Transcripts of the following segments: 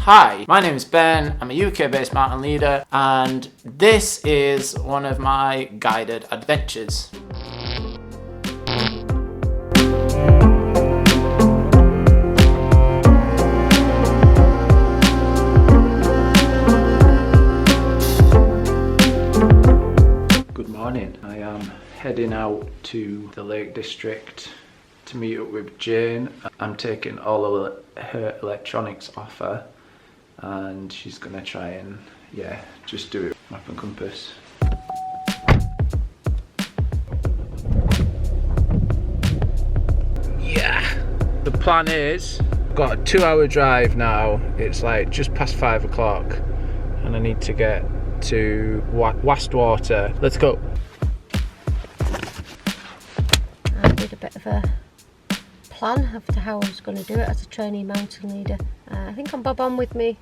Hi, my name is Ben, I'm a UK-based mountain leader, and this is one of my guided adventures. Good morning, I am heading out to the Lake District to meet up with Jayne. I'm taking all of her electronics off her, and she's gonna try and just do it map and compass. The plan is, I've got a 2-hour drive now. It's like just past 5 o'clock and I need to get to Wastwater. Let's go. I did a bit of a plan as to how I was going to do it as a trainee mountain leader. I think I'm bob on with me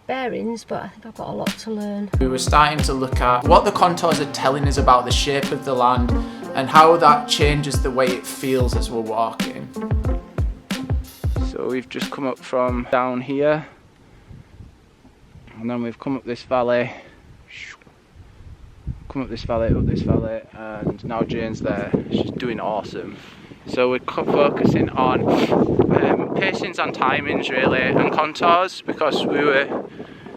bearings, but I think I've got a lot to learn. We were starting to look at what the contours are telling us about the shape of the land and how that changes the way it feels as we're walking. So we've just come up from down here, and then we've come up this valley, up this valley, and now Jayne's there. She's doing awesome. So we're focusing on pacings and timings really, and contours, because we were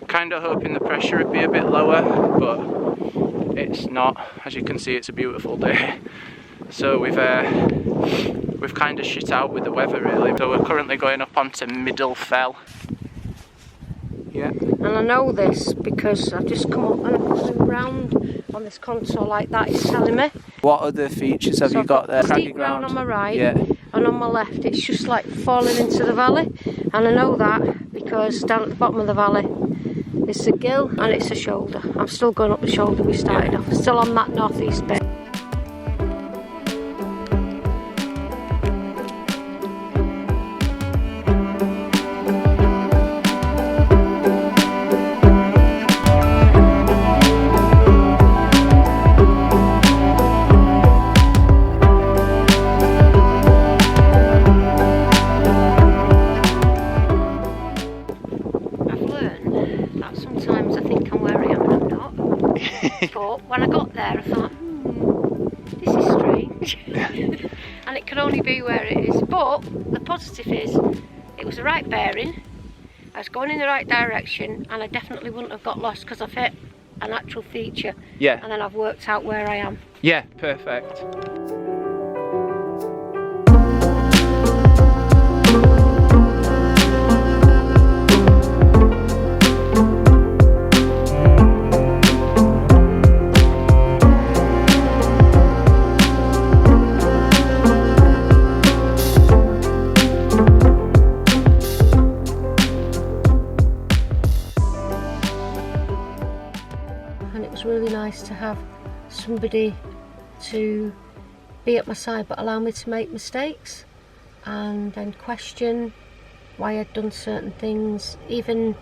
kind of hoping the pressure would be a bit lower, but it's not. As you can see, it's a beautiful day. So we've kind of shit out with the weather really. So we're currently going up onto Middle Fell. Yeah. And I know this because I've just come up and I'm going round on this contour like that. It's telling me. What other features have you got there? Steep ground on my right, and on my left it's just like falling into the valley, and I know that because down at the bottom of the valley it's a gill and it's a shoulder. I'm still going up the shoulder we started off, still on that northeast bit. But when I got there I thought, this is strange. And it can only be where it is. But the positive is, it was the right bearing, I was going in the right direction, and I definitely wouldn't have got lost because I've hit a natural feature. Yeah. And then I've worked out where I am. Yeah, perfect. And it was really nice to have somebody to be at my side but allow me to make mistakes and then question why I'd done certain things, even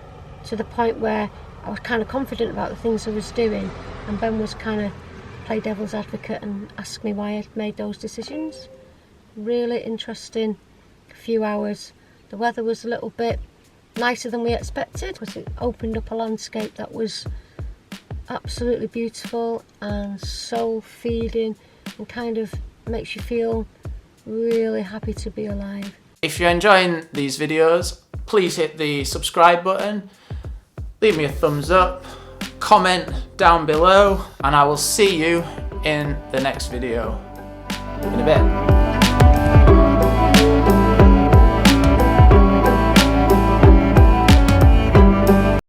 to the point where I was kind of confident about the things I was doing, and Ben was kind of play devil's advocate and ask me why I'd made those decisions. Really interesting few hours. The weather was a little bit nicer than we expected because it opened up a landscape that was absolutely beautiful and soul feeding, and kind of makes you feel really happy to be alive. If you're enjoying these videos, please hit the subscribe button, leave me a thumbs up, comment down below, and I will see you in the next video in a bit.